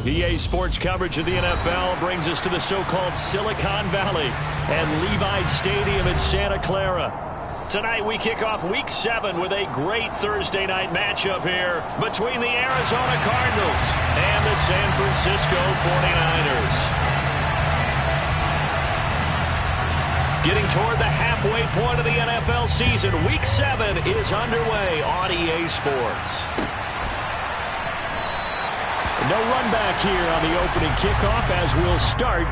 EA Sports coverage of the NFL brings us to the so-called Silicon Valley and Levi's Stadium in Santa Clara. Tonight we kick off Week 7 with a great Thursday night matchup here between the Arizona Cardinals and the San Francisco 49ers. Getting toward the halfway point of the NFL season, Week 7 is underway on EA Sports. No run back here on the opening kickoff as we'll start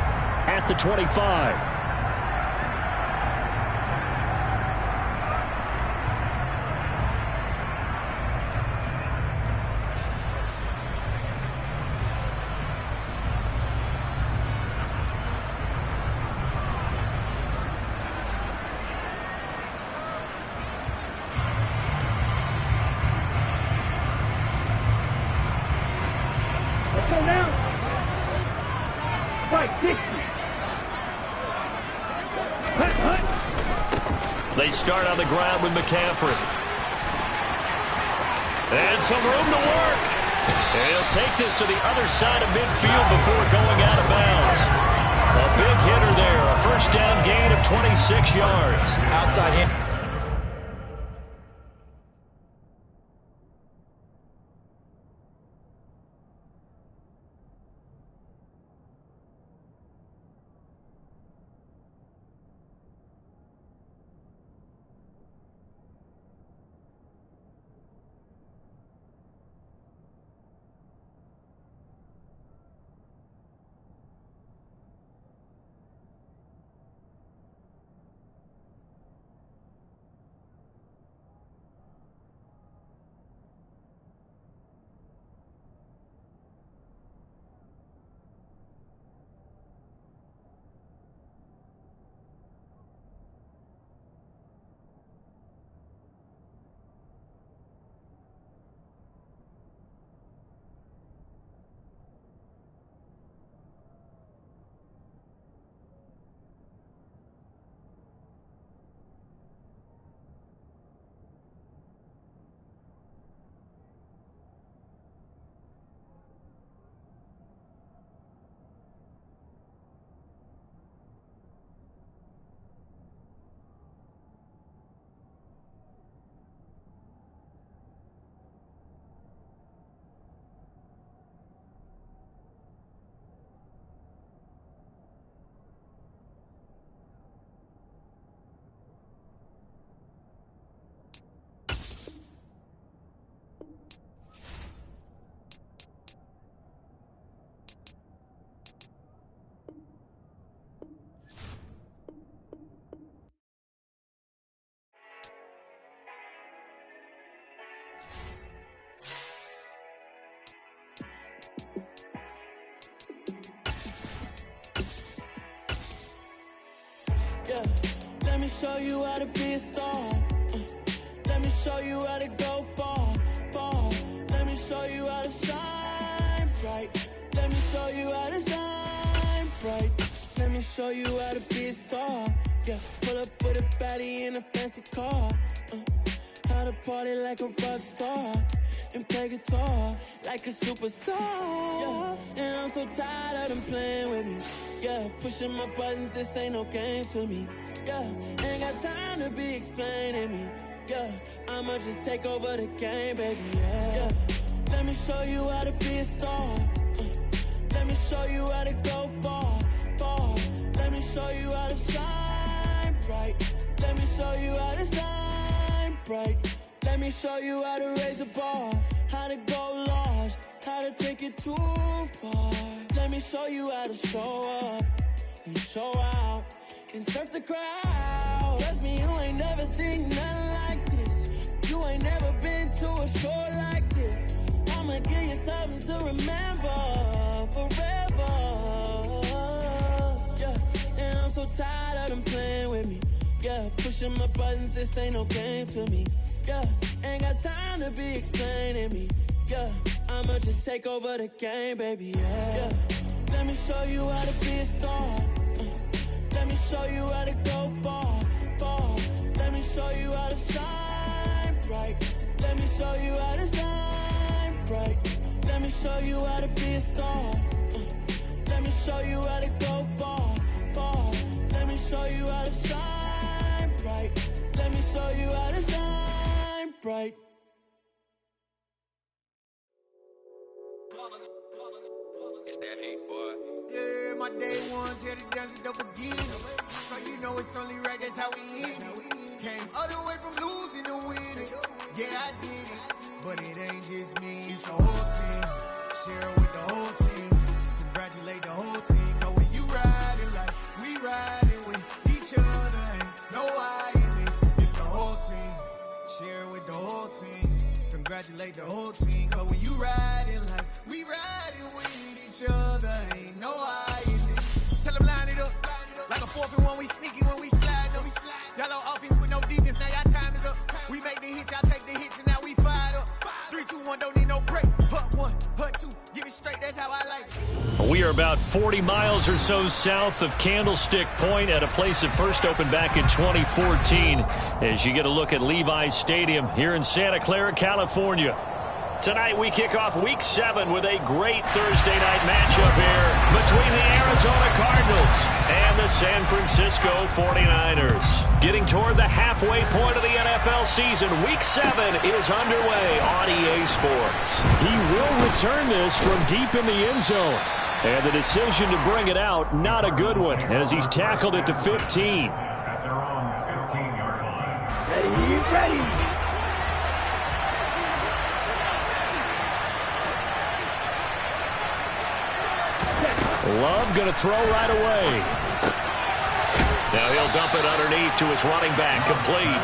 at the 25. They start on the ground with McCaffrey. And some room to work. And he'll take this to the other side of midfield before going out of bounds. A big hitter there. A first down gain of 26 yards. Outside hit. Yeah, let me show you how to be a star. Let me show you how to go far, far. Let me show you how to shine bright. Let me show you how to shine bright. Let me show you how to be a star. Yeah, pull up with a baddie in a fancy car. How to party like a rock star and play guitar like a superstar. Yeah, and I'm so tired of them playing with me. Yeah, pushing my buttons, this ain't no game to me. Yeah, ain't got time to be explaining me. Yeah, I'ma just take over the game, baby. Yeah, let me show you how to be a star. Let me show you how to go far, far. Let me show you how to shine bright. Let me show you how to shine bright. Let me show you how to raise a bar, how to go large, how to take it too far. Let me show you how to show up and show out and surf the crowd. Trust me, you ain't never seen nothing like this. You ain't never been to a show like this. I'ma give you something to remember forever. Yeah, and I'm so tired of them playing with me. Yeah, pushing my buttons, this ain't no game to me. Yeah, ain't got time to be explaining me. Yeah, I'ma just take over the game, baby. Yeah, let me show you how to be a star. Let me show you how to go far, far. Let me show you how to shine bright. Let me show you how to shine bright. let me show you how to be a star. Let me show you how to go far, far. Let me show you how to shine bright. Let me show you how to shine bright. It's that hate, boy. Yeah, my day ones here to dance it up again. So you know it's only right, that's how we end it. Came all the way from losing to winning. Yeah, I did it. But it ain't just me, it's the whole team. Share it with the whole team. Congratulate the whole team. Cause when you riding like we riding with each other, ain't no I in this. It's the whole team. Share it with the whole team. Congratulate the whole team. Cause when you riding like we riding with each other, ain't no I in this. Tell them line it up. Like a 4th and 1, we sneaky when we slide them. Y'all on offense with no defense, now y'all time is up. We make the hits, y'all take the hits, and now we fired up. 3, 2, 1, don't need no break. Hut 1, hut 2, give it straight, that's how I like it. We are about 40 miles or so south of Candlestick Point at a place that first opened back in 2014 as you get a look at Levi's Stadium here in Santa Clara, California. Tonight we kick off Week 7 with a great Thursday night matchup here between the Arizona Cardinals and the San Francisco 49ers. Getting toward the halfway point of the NFL season, Week 7 is underway on EA Sports. He will return this from deep in the end zone. And the decision to bring it out, not a good one, as he's tackled at the 15. Ready. Love going to throw right away. Now he'll dump it underneath to his running back, complete.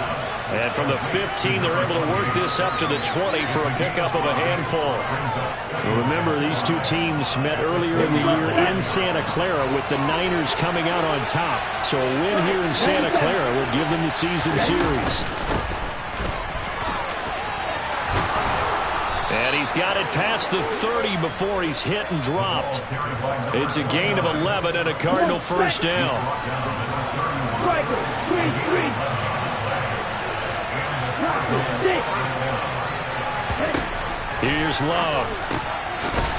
And from the 15, they're able to work this up to the 20 for a pickup of a handful. Remember, these two teams met earlier in the year in Santa Clara with the Niners coming out on top. So a win here in Santa Clara will give them the season series. And he's got it past the 30 before he's hit and dropped. It's a gain of 11 and a Cardinal first down. Here's Love.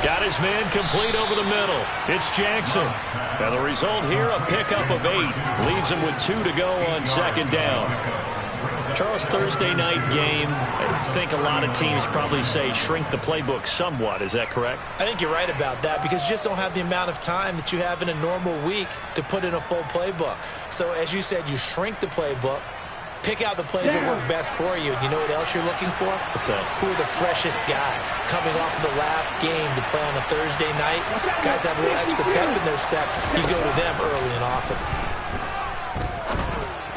Got his man complete over the middle. It's Jackson. Now the result here, a pickup of 8. Leaves him with 2 to go on second down. Charles, Thursday night game, I think a lot of teams probably say shrink the playbook somewhat. Is that correct? I think you're right about that because you just don't have the amount of time that you have in a normal week to put in a full playbook. So as you said, you shrink the playbook, pick out the plays that work best for you. You know what else you're looking for? What's that? Who are the freshest guys coming off of the last game to play on a Thursday night? Guys have a little extra pep in their step. You go to them early and often.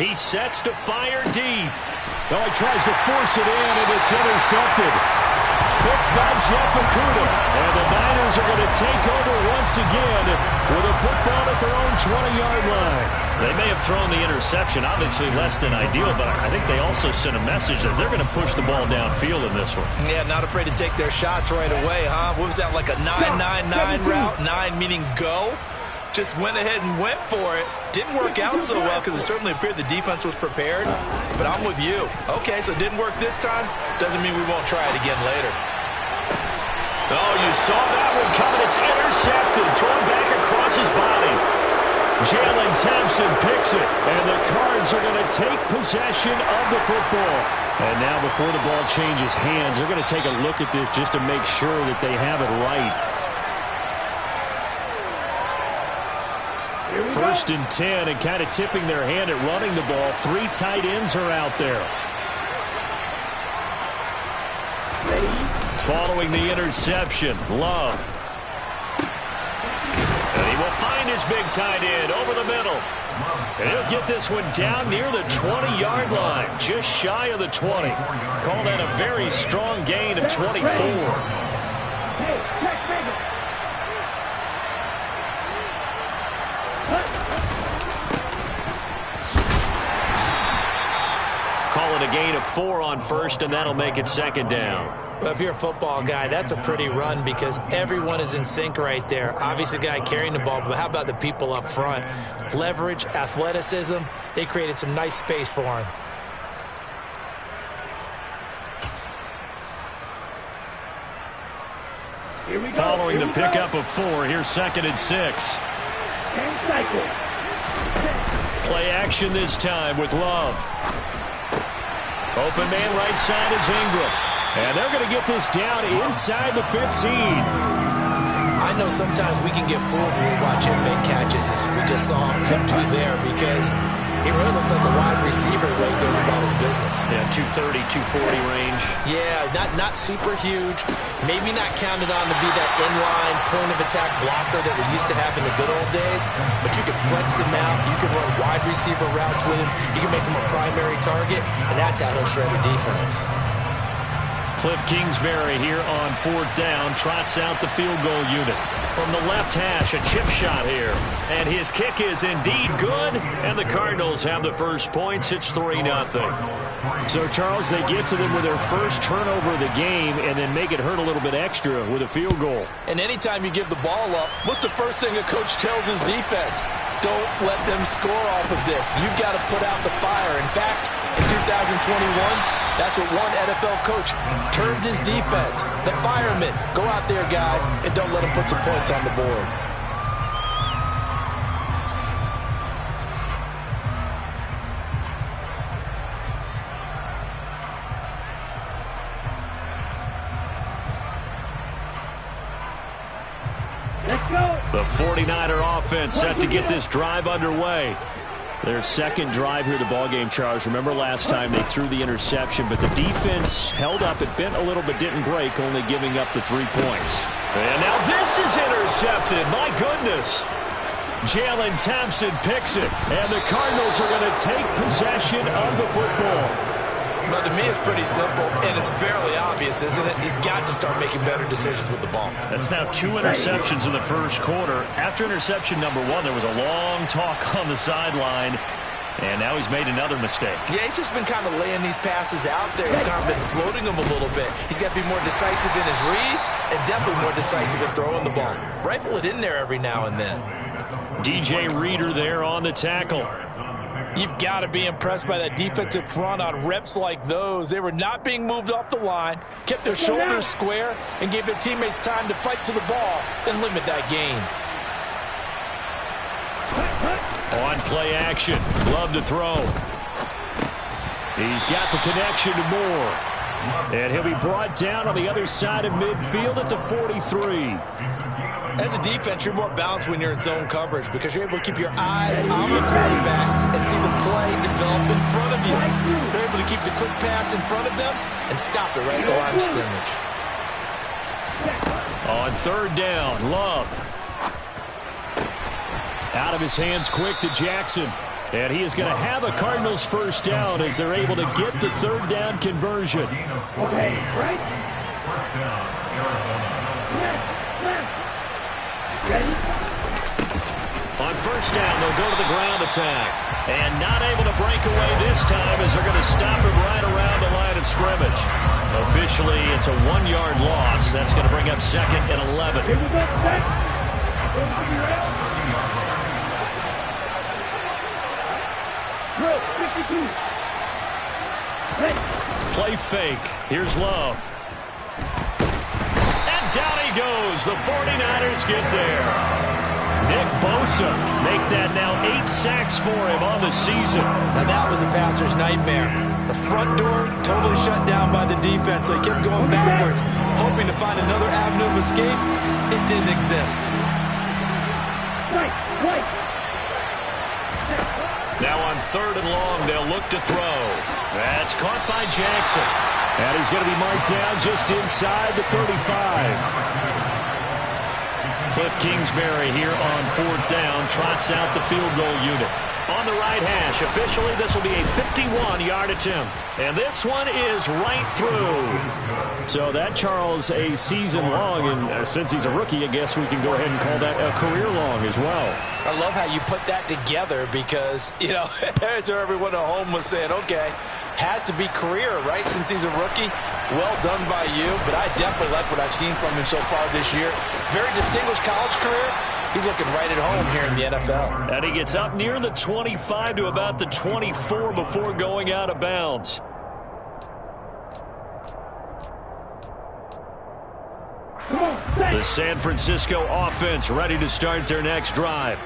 He sets to fire deep. Oh, he tries to force it in, and it's intercepted. Picked by Jeff Okudah. And the Niners are going to take over once again with a football at their own 20-yard line. They may have thrown the interception, obviously less than ideal, but I think they also sent a message that they're going to push the ball downfield in this one. Yeah, not afraid to take their shots right away, huh? What was that, like a 9-9-9 route? 9 meaning go? Just went ahead and went for it. Didn't work out so well because it certainly appeared the defense was prepared. But I'm with you. Okay, so it didn't work this time. Doesn't mean we won't try it again later. Oh, you saw that one coming. It's intercepted. Thrown back across his body. Jalen Thompson picks it. And the Cards are going to take possession of the football. And now before the ball changes hands, they're going to take a look at this just to make sure that they have it right. 1st and 10, and kind of tipping their hand at running the ball. 3 tight ends are out there. Following the interception, Love. And he will find his big tight end over the middle. And he'll get this one down near the 20-yard line, just shy of the 20. Call that a very strong gain of 24. Call it a gain of 4 on first, and that'll make it second down. Well, if you're a football guy, that's a pretty run because everyone is in sync right there. Obviously, the guy carrying the ball, but how about the people up front? Leverage, athleticism, they created some nice space for him. Following the pickup of 4, here's 2nd and 6. 10 cycles. Play action this time with Love. Open man right side is Ingram. And they're going to get this down inside the 15. I know sometimes we can get fooled when we watch him make catches, as we just saw him do there, because he really looks like a wide receiver the way he goes about his business. Yeah, 230, 240 range. Yeah, not super huge. Maybe not counted on to be that inline point-of-attack blocker that we used to have in the good old days, but you can flex him out. You can run wide receiver routes with him. You can make him a primary target, and that's how he'll shred a defense. Cliff Kingsbury here on 4th down, trots out the field goal unit. From the left hash, a chip shot here. And his kick is indeed good, and the Cardinals have the first points. It's 3-0. So, Charles, they get to them with their first turnover of the game and then make it hurt a little bit extra with a field goal. And anytime you give the ball up, what's the first thing a coach tells his defense? Don't let them score off of this. You've got to put out the fire. In fact, in 2021, that's what one NFL coach termed his defense. The firemen. Go out there, guys, and don't let them put some points on the board. Let's go. The 49er offense set to get this drive underway. Their second drive here, the ballgame, Charles. Remember last time they threw the interception, but the defense held up. It bent a little but didn't break, only giving up the 3 points. And now this is intercepted. My goodness. Jalen Thompson picks it, and the Cardinals are going to take possession of the football. But to me, it's pretty simple, and it's fairly obvious, isn't it? He's got to start making better decisions with the ball. That's now 2 interceptions in the first quarter. After interception number 1, there was a long talk on the sideline, and now he's made another mistake. Yeah, he's just been kind of laying these passes out there. He's kind of been floating them a little bit. He's got to be more decisive in his reads and definitely more decisive in throwing the ball. Rifle it in there every now and then. DJ Reader there on the tackle. You've got to be impressed by that defensive front on reps like those. They were not being moved off the line, kept their shoulders square, and gave their teammates time to fight to the ball and limit that gain. On play action, Love to throw. He's got the connection to Moore. And he'll be brought down on the other side of midfield at the 43. As a defense, you're more balanced when you're in zone coverage because you're able to keep your eyes on the quarterback and see the play develop in front of you. You're able to keep the quick pass in front of them and stop it right at the line of scrimmage. On 3rd down, Love. Out of his hands quick to Jackson. And he is going to have a Cardinals first down as they're able to get the 3rd down conversion. Okay, right? Ready? On 1st down, they'll go to the ground attack. And not able to break away this time as they're going to stop him right around the line of scrimmage. Officially, it's a 1-yard loss. That's going to bring up 2nd and 11. Here we go, set. Drill, 52. Ready. Play fake. Here's Love. And down he goes. The 49ers get there. Nick Bosa make that now 8 sacks for him on the season. Now that was a passer's nightmare. The front door totally shut down by the defense. So he kept going backwards, hoping to find another avenue of escape. It didn't exist. Right. Now on 3rd and long, they'll look to throw. That's caught by Jackson. And he's going to be marked down just inside the 35. Cliff Kingsbury here on 4th down, trots out the field goal unit. On the right hash, officially this will be a 51-yard attempt. And this one is right through. So that, Charles, a season long, and since he's a rookie, I guess we can go ahead and call that a career long as well. I love how you put that together because, you know, there's where everyone at home was saying, okay, has to be career, right, since he's a rookie. Well done by you, but I definitely like what I've seen from him so far this year. Very distinguished college career. He's looking right at home here in the NFL. And he gets up near the 25 to about the 24 before going out of bounds. Come on, set. The San Francisco offense ready to start their next drive.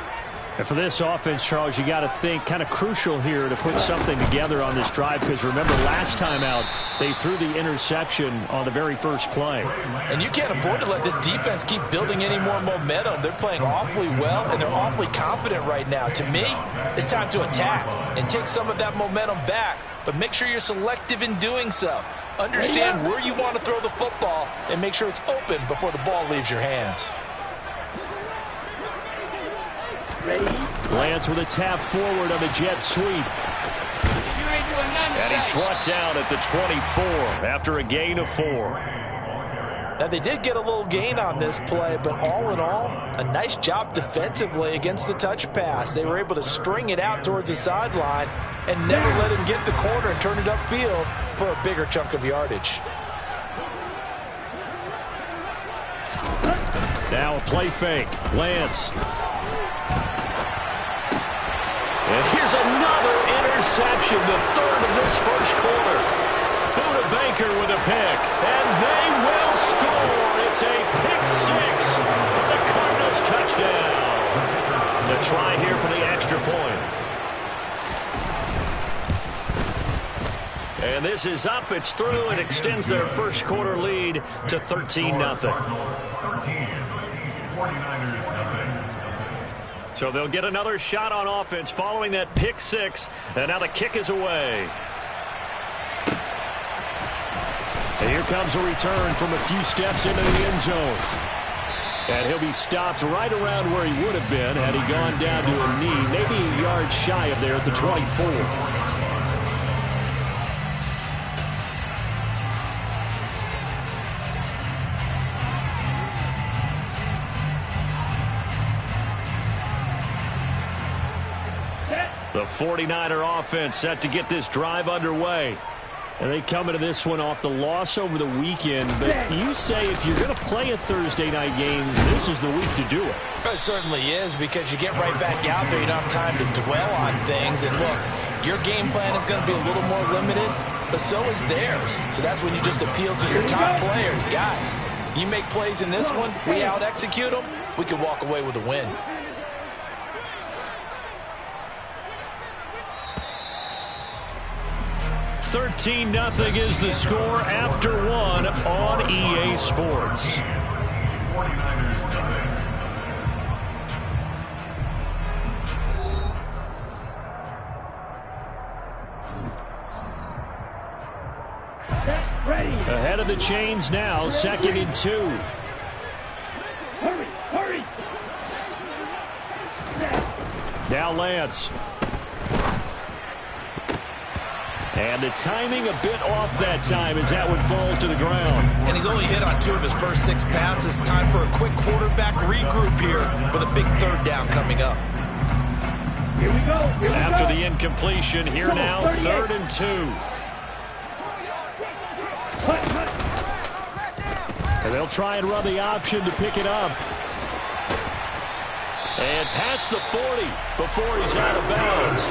And for this offense, Charles, you got to think kind of crucial here to put something together on this drive, because remember last time out they threw the interception on the very first play. And you can't afford to let this defense keep building any more momentum. They're playing awfully well, and they're awfully confident right now. To me, it's time to attack and take some of that momentum back, but make sure you're selective in doing so. Understand where you want to throw the football and make sure it's open before the ball leaves your hands. Lance with a tap forward on the jet sweep. And he's brought down at the 24 after a gain of 4. Now, they did get a little gain on this play, but all in all, a nice job defensively against the touch pass. They were able to string it out towards the sideline and never let him get the corner and turn it upfield for a bigger chunk of yardage. Now a play fake. Lance. And here's another interception, the third of this first quarter. Buda Baker with a pick, and they will score. It's a pick 6 for the Cardinals touchdown. To try here for the extra point. And this is up, it's through, and extends their first quarter lead to 13-0. So they'll get another shot on offense following that pick 6, and now the kick is away. And here comes a return from a few steps into the end zone. And he'll be stopped right around where he would have been had he gone down to a knee, maybe a yard shy of there at the 24. The 49er offense set to get this drive underway. And they come into this one off the loss over the weekend. But you say if you're going to play a Thursday night game, this is the week to do it. It certainly is, because you get right back out there. You don't have time to dwell on things. And look, your game plan is going to be a little more limited, but so is theirs. So that's when you just appeal to your top players. Guys, you make plays in this one, we out-execute them, we can walk away with a win. 13-0 is the score after 1 on EA Sports. Ahead of the chains now, 2nd and 2. Hurry! Now Lance. And the timing a bit off that time as that one falls to the ground. And he's only hit on 2 of his first 6 passes. Time for a quick quarterback regroup here with a big 3rd down coming up. Here we go. After the incompletion, here now, 3rd and 2. And they'll try and run the option to pick it up. And past the 40 before he's out of bounds.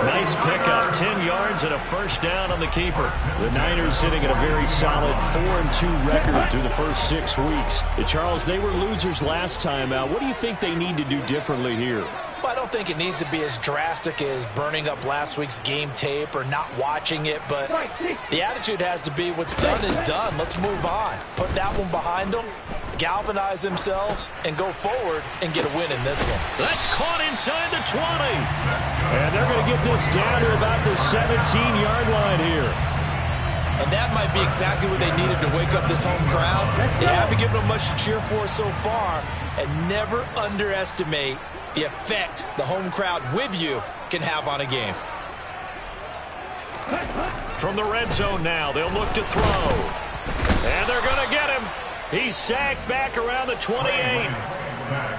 Nice pickup, 10 yards and a first down on the keeper. The Niners sitting at a very solid 4-2 record through the first 6 weeks. Charles, they were losers last time out. What do you think they need to do differently here? Well, I don't think it needs to be as drastic as burning up last week's game tape or not watching it, but the attitude has to be what's done is done. Let's move on. Put that one behind them, galvanize themselves, and go forward and get a win in this one. That's caught inside the 20. And they're going to get this down to about the 17-yard line here. And that might be exactly what they needed to wake up this home crowd. They haven't given them much to cheer for so far, and never underestimate the effect the home crowd with you can have on a game. From the red zone now, they'll look to throw. And they're going to get him. He's sacked back around the 28.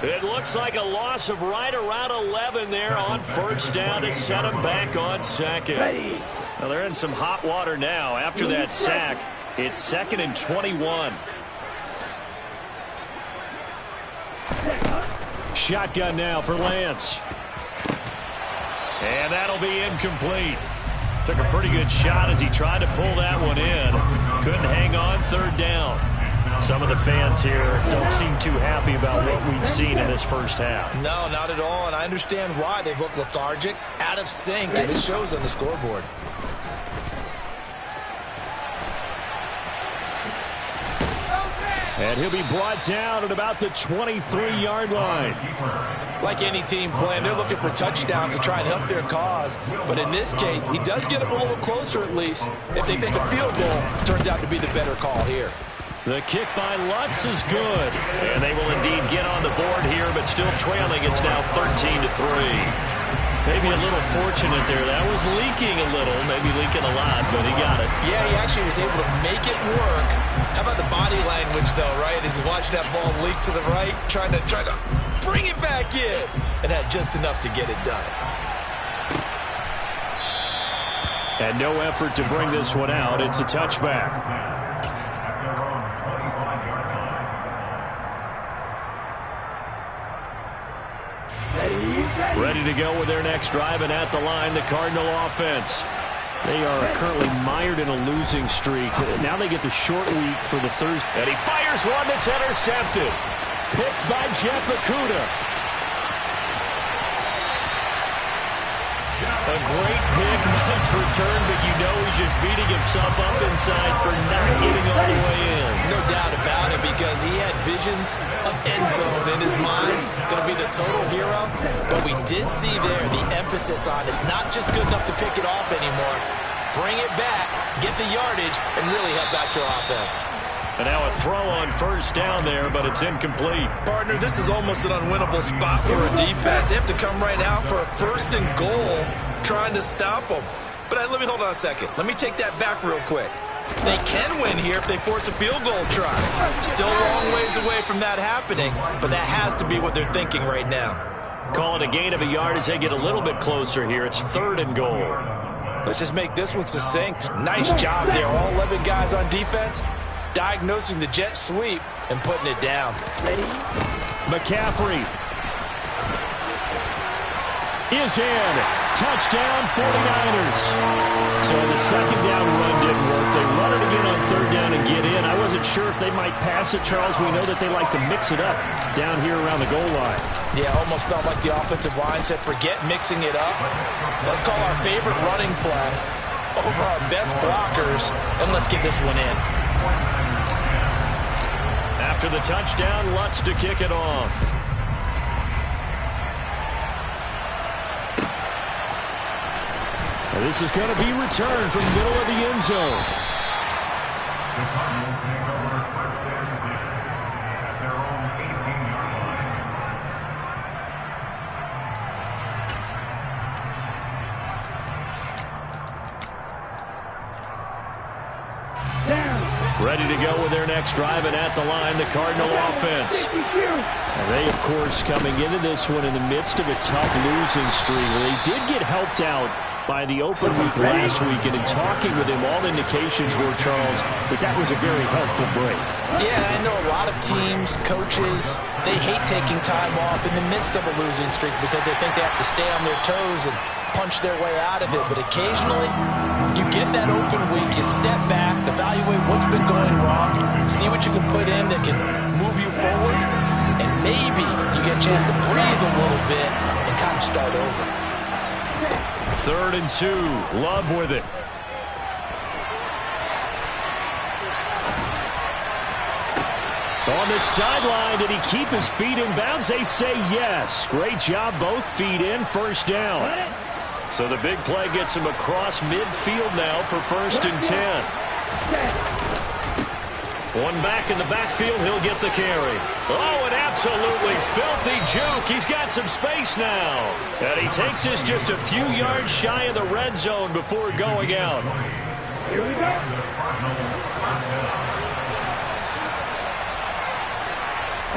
It looks like a loss of right around 11 there on first down to set him back on 2nd. Well, they're in some hot water now after that sack. It's 2nd and 21. Shotgun now for Lance. And that'll be incomplete. Took a pretty good shot as he tried to pull that one in. Couldn't hang on, 3rd down. Some of the fans here don't seem too happy about what we've seen in this first half. No, not at all, and I understand why. They've looked lethargic, out of sync, and it shows on the scoreboard. And he'll be brought down at about the 23-yard line. Like any team playing, they're looking for touchdowns to try and help their cause. But in this case, he does get them a little closer at least. If they think a field goal turns out to be the better call here. The kick by Lutz is good. And they will indeed get on the board here, but still trailing. It's now 13-3. Maybe a little fortunate there. That was leaking a little, maybe leaking a lot, but he got it. Yeah, he actually was able to make it work. How about the body language, though, right? As he watched that ball leak to the right, trying to bring it back in, and had just enough to get it done. And no effort to bring this one out. It's a touchback. Ready to go with their next drive, and at the line, the Cardinal offense. They are currently mired in a losing streak. Now they get the short week for the Thursday. And he fires one that's intercepted. Picked by Jeff Okudah. A great pick, nice return, but you know he's just beating himself up inside for not getting all the way in. No doubt about it, because he had visions of end zone in his mind. Going to be the total hero. But we did see there the emphasis on it's not just good enough to pick it off anymore. Bring it back, get the yardage, and really help out your offense. And now a throw on first down there, but it's incomplete. Partner, this is almost an unwinnable spot for a defense. They have to come right out for a first and goal, trying to stop them. But let me hold on a second. Let me take that back real quick. They can win here if they force a field goal try. Still a long ways away from that happening, but that has to be what they're thinking right now. Call it a gain of a yard as they get a little bit closer here. It's 3rd and goal. Let's just make this one succinct. Nice job there. All 11 guys on defense diagnosing the jet sweep and putting it down. McCaffrey is in. Touchdown 49ers. So the second down run didn't work. They run it again on 3rd down and get in. I wasn't sure if they might pass it, Charles. We know that they like to mix it up down here around the goal line. Yeah, almost felt like the offensive line said, forget mixing it up. Let's call our favorite running play over our best blockers, and let's get this one in. After the touchdown, Lutz to kick it off. And this is going to be returned from the middle of the end zone. The Cardinals take over first and 10 at their own 18-yard line. Ready to go with their next drive, and at the line, the Cardinal offense. And they, of course, coming into this one in the midst of a tough losing streak. They did get helped out by the open week last week, and in talking with him, all indications were, Charles, that that was a very helpful break. Yeah, I know a lot of teams, coaches, they hate taking time off in the midst of a losing streak because they think they have to stay on their toes and punch their way out of it. But occasionally, you get that open week, you step back, evaluate what's been going wrong, see what you can put in that can move you forward, and maybe you get a chance to breathe a little bit and kind of start over. 3rd and 2. Love with it. On the sideline, did he keep his feet in bounds? They say yes. Great job, both feet in, first down. So the big play gets him across midfield now for 1st and 10. One back in the backfield, he'll get the carry. Oh, an absolutely filthy juke. He's got some space now. And he takes this just a few yards shy of the red zone before going out. Here we go.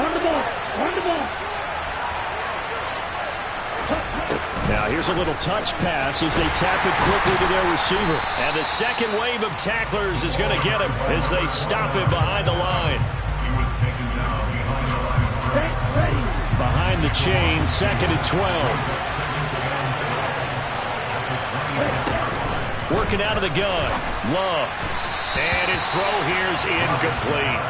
On the ball. On the ball. Now here's a little touch pass as they tap it quickly to their receiver. And the second wave of tacklers is going to get him as they stop him behind the line. He was taken down behind the line. Behind the chain, 2nd and 12. Working out of the gun. Love. And his throw here's incomplete.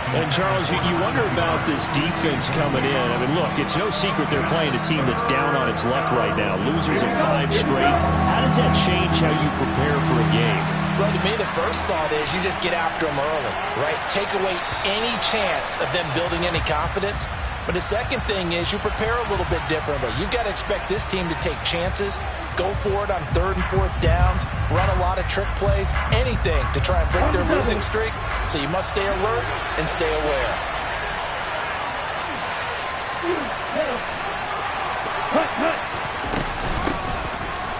And, Charles, you wonder about this defense coming in. I mean, look, it's no secret they're playing a team that's down on its luck right now. Losers of 5 straight. How does that change how you prepare for a game? Well, to me, the first thought is you just get after them early, right? Take away any chance of them building any confidence. But the second thing is you prepare a little bit differently. You've got to expect this team to take chances, go for it on 3rd and 4th downs, run a lot of trick plays, anything to try and break their losing streak. So you must stay alert and stay aware.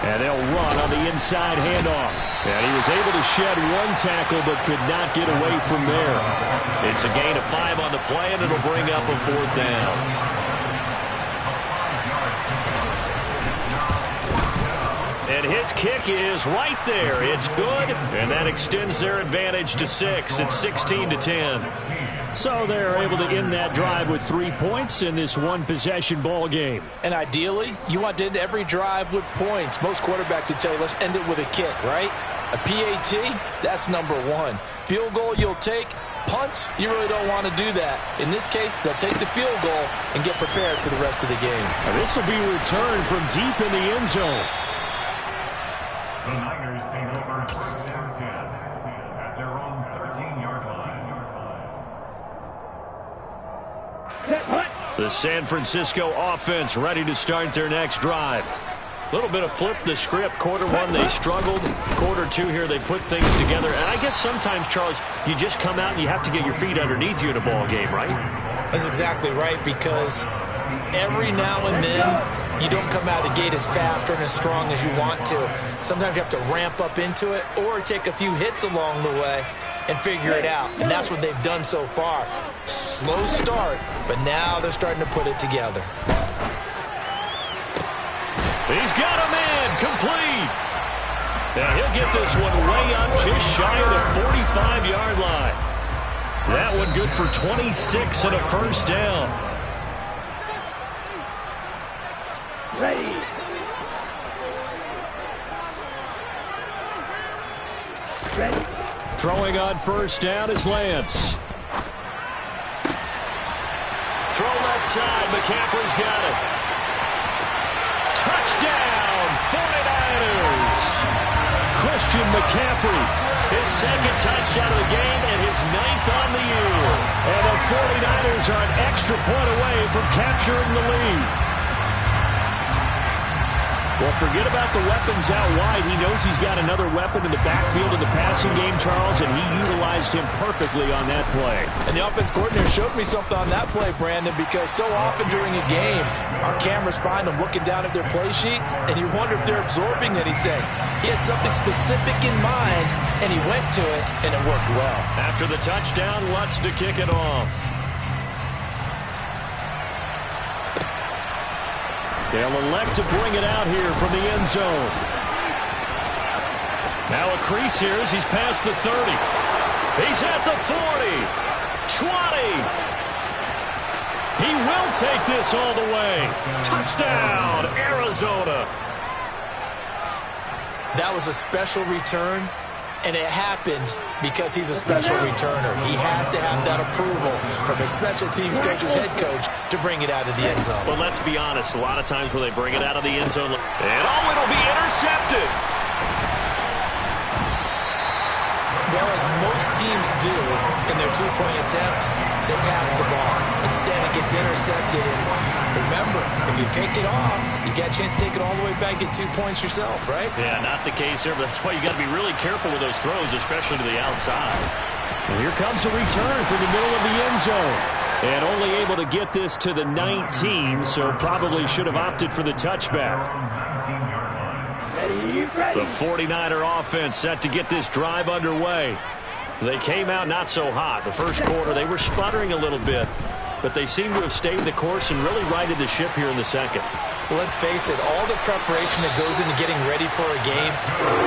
And they'll run on the inside handoff. And he was able to shed 1 tackle but could not get away from there. It's a gain of 5 on the play, and it'll bring up a 4th down. And his kick is right there. It's good, and that extends their advantage to 6. It's 16-10. So they're able to end that drive with 3 points in this one-possession ball game. And ideally, you want to end every drive with points. Most quarterbacks would tell you, let's end it with a kick, right? A PAT, that's number 1. Field goal you'll take. Punts, you really don't want to do that. In this case, they'll take the field goal and get prepared for the rest of the game. This will be returned from deep in the end zone. The Niners take over 1st and 10 at their own 13-yard line. The San Francisco offense ready to start their next drive. A little bit of flip the script. Quarter 1, they struggled. Quarter 2 here, they put things together. And I guess sometimes, Charles, you just come out and you have to get your feet underneath you in a ball game, right? That's exactly right, because every now and then you don't come out of the gate as fast or as strong as you want to. Sometimes you have to ramp up into it or take a few hits along the way and figure it out. And that's what they've done so far. Slow start, but now they're starting to put it together. He's got a man complete. And he'll get this one way up just shy of the 45-yard line. That one good for 26 and a 1st down. Ready. Throwing on 1st down is Lance. Throw left side. McCaffrey's got it. Touchdown, 49ers. Christian McCaffrey, his 2nd touchdown of the game and his 9th on the year. And the 49ers are an extra point away from capturing the lead. Well, forget about the weapons out wide. He knows he's got another weapon in the backfield in the passing game, Charles, and he utilized him perfectly on that play. And the offense coordinator showed me something on that play, Brandon, because so often during a game, our cameras find them looking down at their play sheets, and you wonder if they're absorbing anything. He had something specific in mind, and he went to it, and it worked well. After the touchdown, Lutz to kick it off. They'll elect to bring it out here from the end zone. Now a crease here as he's past the 30. He's at the 40. 20. He will take this all the way. Touchdown, Arizona. That was a special return, and it happened because he's a special returner. He has to have that approval from his special teams coach's head coach to bring it out of the end zone. But let's be honest, a lot of times when they bring it out of the end zone, and it'll be intercepted. Well, as most teams do in their 2-point attempt, they pass the ball. Instead, it gets intercepted. And remember, if you pick it off, you got a chance to take it all the way back, get 2 points yourself, right? Yeah, not the case here, but that's why you got to be really careful with those throws, especially to the outside. And here comes a return from the middle of the end zone. And only able to get this to the 19, so probably should have opted for the touchback. The 49er offense set to get this drive underway. They came out not so hot. The first quarter, they were sputtering a little bit, but they seem to have stayed the course and really righted the ship here in the second. Well, let's face it, all the preparation that goes into getting ready for a game,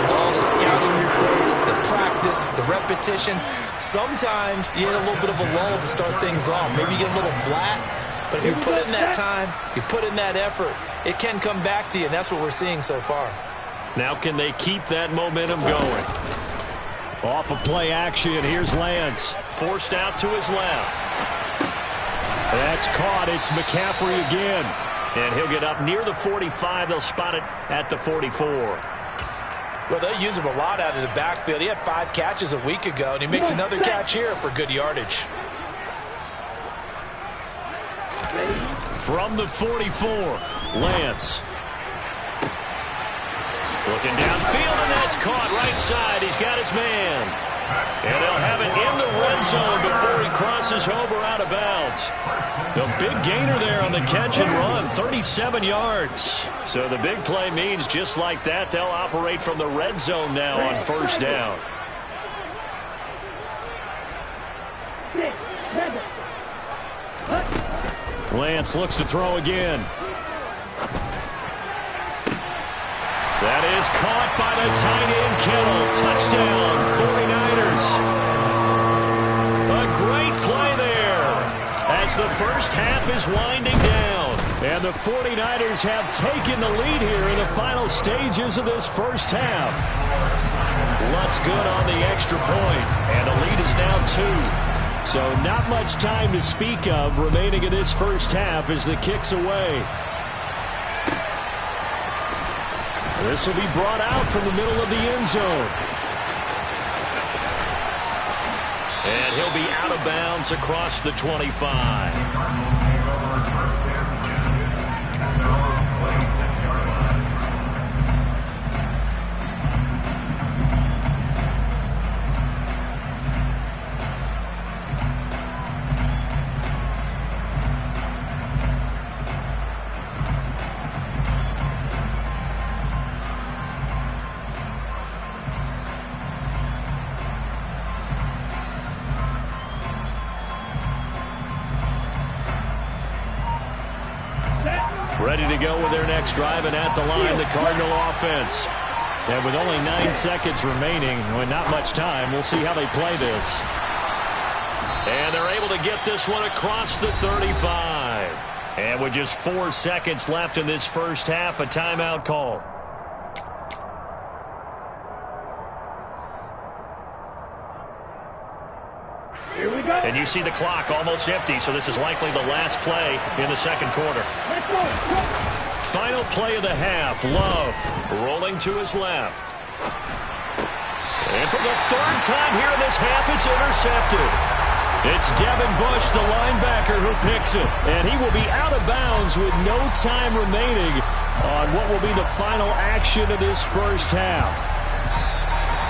all the scouting reports, the practice, the repetition, sometimes you get a little bit of a lull to start things off. Maybe you get a little flat, but if you put in that time, you put in that effort, it can come back to you, and that's what we're seeing so far. Now can they keep that momentum going? Off of play action, here's Lance. Forced out to his left. That's caught. It's McCaffrey again. And he'll get up near the 45. They'll spot it at the 44. Well, they use him a lot out of the backfield. He had 5 catches a week ago, and he makes another catch here for good yardage. From the 44, Lance. Looking downfield, and that's caught right side. He's got his man. And they'll have it in the red zone before he crosses over out of bounds. The big gainer there on the catch and run, 37 yards. So the big play means just like that, they'll operate from the red zone now on first down. Lance looks to throw again. That is caught by the tight end Kittle. Touchdown, 49ers. A great play there as the first half is winding down. And the 49ers have taken the lead here in the final stages of this first half. Lutz good on the extra point, and the lead is now 2. So not much time to speak of remaining in this first half as the kick's away. This will be brought out from the middle of the end zone. And he'll be out of bounds across the 25. Ready to go with their next drive, and at the line, the Cardinal offense. And with only 9 seconds remaining, and not much time, we'll see how they play this. And they're able to get this one across the 35. And with just 4 seconds left in this first half, a timeout call. Here we go. And you see the clock almost empty, so this is likely the last play in the second quarter. Let's go. Final play of the half. Love rolling to his left. And for the third time here in this half, it's intercepted. It's Devin Bush, the linebacker, who picks it. And he will be out of bounds with no time remaining on what will be the final action of this first half.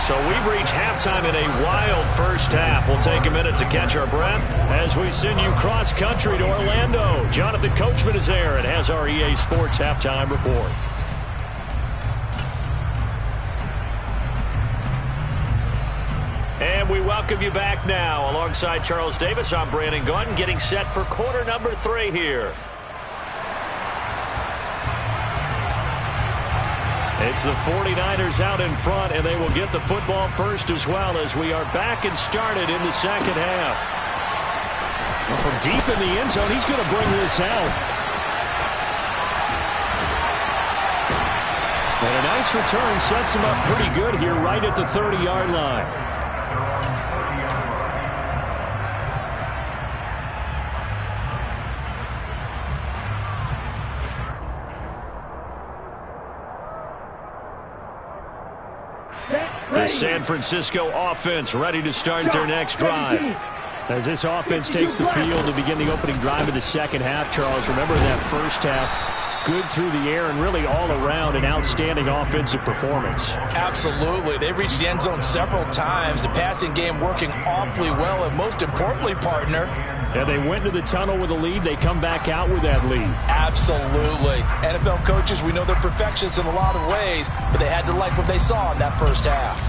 So we've reached halftime in a wild first half. We'll take a minute to catch our breath as we send you cross-country to Orlando. Jonathan Coachman is there and has our EA Sports halftime report. And we welcome you back now. Alongside Charles Davis, I'm Brandon Gaudin, getting set for quarter number 3 here. It's the 49ers out in front, and they will get the football first as well as we are back and started in the second half. Well, from deep in the end zone, he's going to bring this out. And a nice return sets him up pretty good here right at the 30-yard line. The San Francisco offense ready to start their next drive. As this offense takes the field to begin the opening drive of the second half, Charles, remember in that first half, good through the air and really all around an outstanding offensive performance. Absolutely. They reached the end zone several times. The passing game working awfully well, and most importantly, partner, yeah, they went to the tunnel with a lead. They come back out with that lead. Absolutely. NFL coaches, we know they're perfectionists in a lot of ways, but they had to like what they saw in that first half.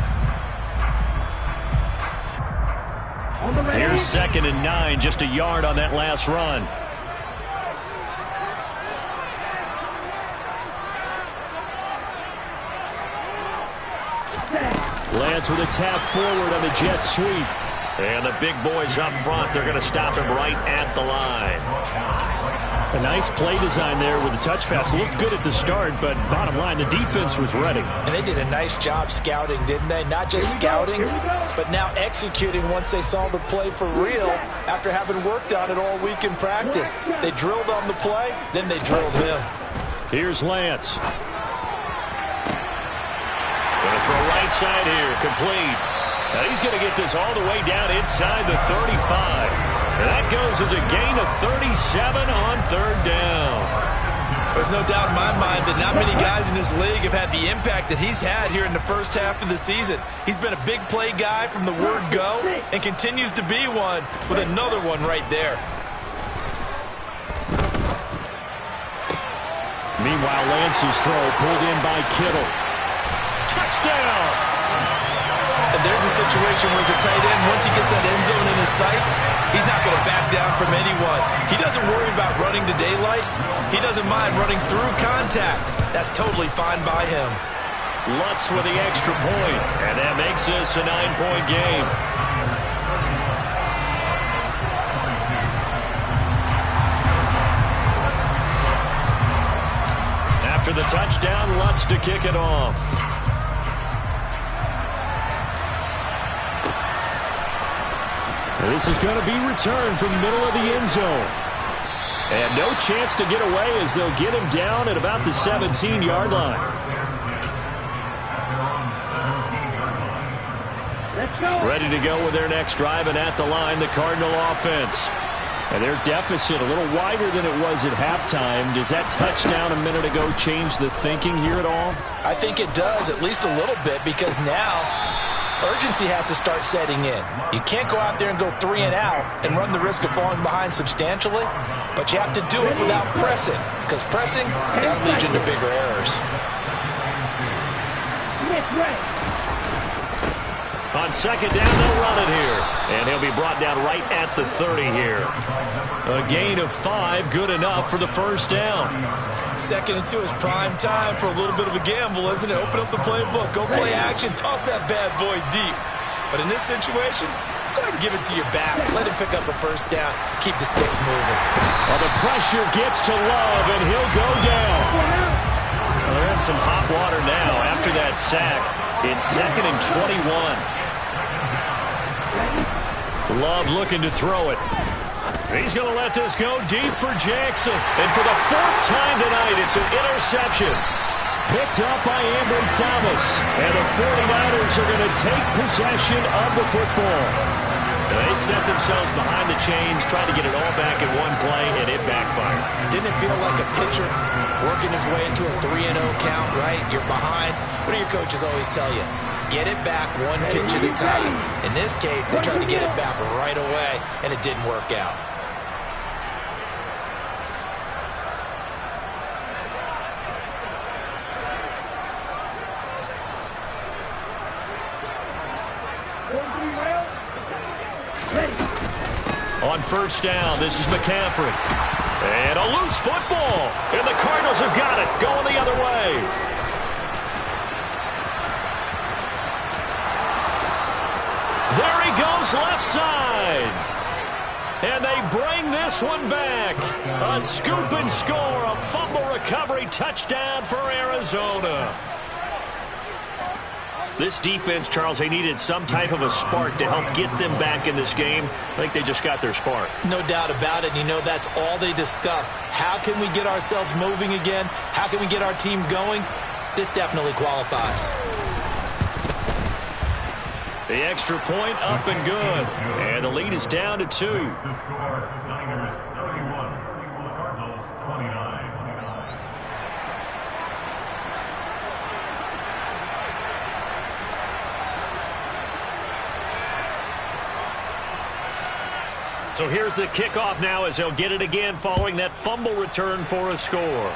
Here's 2nd and 9, just a yard on that last run. Lance with a tap forward on the jet sweep. And the big boys up front, they're going to stop him right at the line. A nice play design there with the touch pass. Looked good at the start, but bottom line, the defense was ready. And they did a nice job scouting, didn't they? Not just scouting, but now executing once they saw the play for real after having worked on it all week in practice. They drilled on the play, then they drilled him. Here's Lance. Gonna throw right side here, complete. Now he's going to get this all the way down inside the 35. And that goes as a gain of 37 on third down. There's no doubt in my mind that not many guys in this league have had the impact that he's had here in the first half of the season. He's been a big play guy from the word go and continues to be one with another one right there. Meanwhile, Lance's throw pulled in by Kittle. Touchdown! And there's a situation where as a tight end, once he gets that end zone in his sights, he's not going to back down from anyone. He doesn't worry about running to daylight. He doesn't mind running through contact. That's totally fine by him. Lutz with the extra point, and that makes this a 9-point game. After the touchdown, Lutz to kick it off. This is going to be returned from the middle of the end zone. And no chance to get away as they'll get him down at about the 17-yard line. Ready to go with their next drive, and at the line, the Cardinal offense. And their deficit a little wider than it was at halftime. Does that touchdown a minute ago change the thinking here at all? I think it does, at least a little bit, because now urgency has to start setting in. You can't go out there and go 3 and out and run the risk of falling behind substantially, but you have to do it without pressing, because pressing, that leads you into bigger errors. On second down, they'll run it here. And he'll be brought down right at the 30 here. A gain of 5, good enough for the first down. 2nd and 2 is prime time for a little bit of a gamble, isn't it? Open up the playbook, go play action, toss that bad boy deep. But in this situation, go ahead and give it to your back. Let him pick up a first down. Keep the sticks moving. Well, the pressure gets to Love, and he'll go down. Well, they're in some hot water now after that sack. It's 2nd and 21. Love looking to throw it. He's going to let this go deep for Jackson. And for the 4th time tonight, it's an interception. Picked up by Ambry Thomas. And the 49ers are going to take possession of the football. They set themselves behind the chains, trying to get it all back in one play, and it backfired. Didn't it feel like a pitcher working his way into a 3-0 count, right? You're behind. What do your coaches always tell you? Get it back one pitch at a time. In this case, they tried to get it back right away, and it didn't work out. On first down, this is McCaffrey. And a loose football. And the Cardinals have got it, going the other way. There he goes, left side. And they bring this one back. A scoop and score, a fumble recovery touchdown for Arizona. This defense, Charles, they needed some type of a spark to help get them back in this game. I think they just got their spark. No doubt about it. You know, that's all they discussed. How can we get ourselves moving again? How can we get our team going? This definitely qualifies. The extra point up and good. And the lead is down to 2. Niners 31, Cardinals 29. So here's the kickoff now as they'll get it again following that fumble return for a score.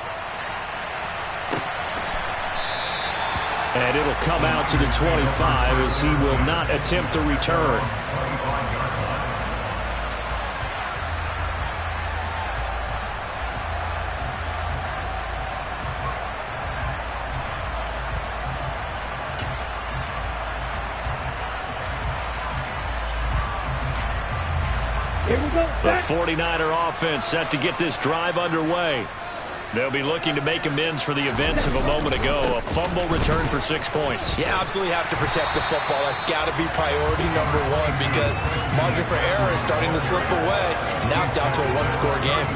And it'll come out to the 25 as he will not attempt to return. The 49er offense set to get this drive underway. They'll be looking to make amends for the events of a moment ago. A fumble return for 6 points. You absolutely have to protect the football. That's got to be priority number one because margin for error is starting to slip away. And now it's down to a one-score game.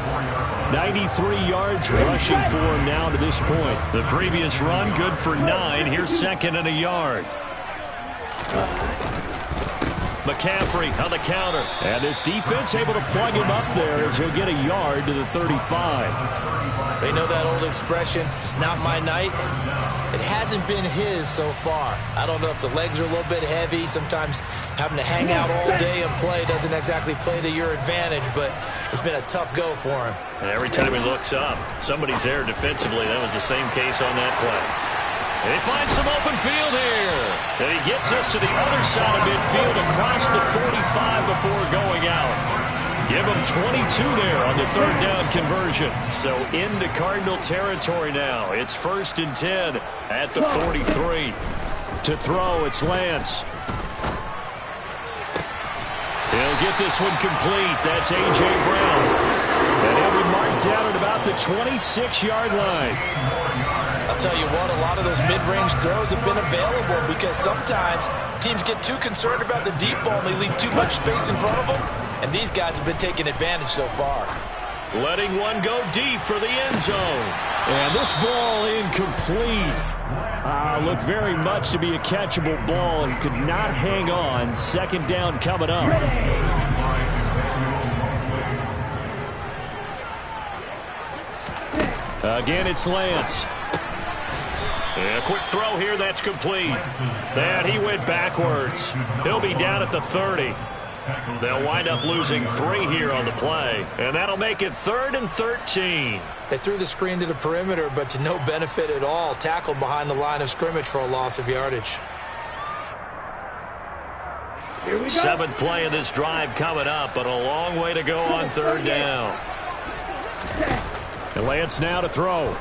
93 yards rushing for him now to this point. The previous run good for 9. Here's second and a yard. McCaffrey on the counter. And this defense able to plug him up there as he'll get a yard to the 35. They know that old expression, it's not my night. It hasn't been his so far. I don't know if the legs are a little bit heavy. Sometimes having to hang out all day and play doesn't exactly play to your advantage, but it's been a tough go for him. And every time he looks up, somebody's there defensively. That was the same case on that play. And he finds some open field here. And he gets us to the other side of midfield across the 45 before going out. Give him 22 there on the third down conversion. So into Cardinal territory now. It's 1st and 10 at the 43. To throw, it's Lance. He'll get this one complete. That's A.J. Brown. And he'll be marked down at about the 26-yard line. I'll tell you what, a lot of those mid-range throws have been available because sometimes teams get too concerned about the deep ball and they leave too much space in front of them. And these guys have been taking advantage so far. Letting one go deep for the end zone. And this ball incomplete. Looked very much to be a catchable ball. He could not hang on. Second down coming up. Again, it's Lance. And a quick throw here, that's complete. And he went backwards. He'll be down at the 30. They'll wind up losing 3 here on the play. And that'll make it 3rd and 13. They threw the screen to the perimeter, but to no benefit at all. Tackled behind the line of scrimmage for a loss of yardage. 7th play of this drive coming up, but a long way to go on 3rd down. And Lance now to throw.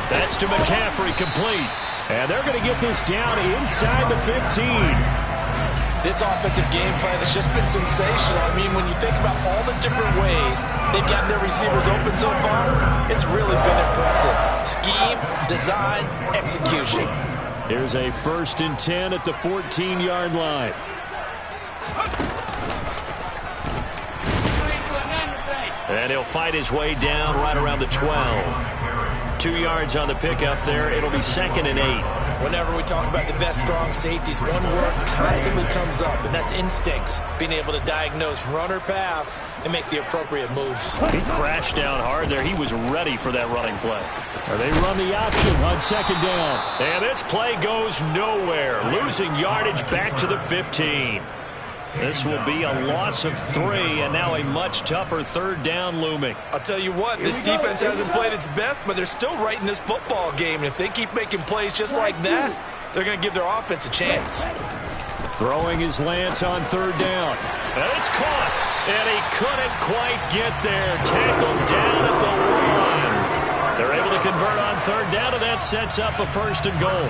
That's to McCaffrey, complete. And they're going to get this down inside the 15. This offensive game plan has just been sensational. I mean, when you think about all the different ways they've gotten their receivers open so far, it's really been impressive. Scheme, design, execution. Here's a 1st and 10 at the 14-yard line. And he'll fight his way down right around the 12. 2 yards on the pickup there. It'll be 2nd and 8. Whenever we talk about the best strong safeties, one word constantly comes up, and that's instincts. Being able to diagnose run or pass and make the appropriate moves. He crashed down hard there. He was ready for that running play. They run the option on 2nd down. And this play goes nowhere. Losing yardage back to the 15. This will be a loss of 3, and now a much tougher 3rd down looming. I'll tell you what, this defense hasn't played its best, but they're still right in this football game. And if they keep making plays just like that, they're going to give their offense a chance. Throwing his Lance on 3rd down. And it's caught, and he couldn't quite get there. Tackled down at the 1. They're able to convert on 3rd down, and that sets up a 1st and goal.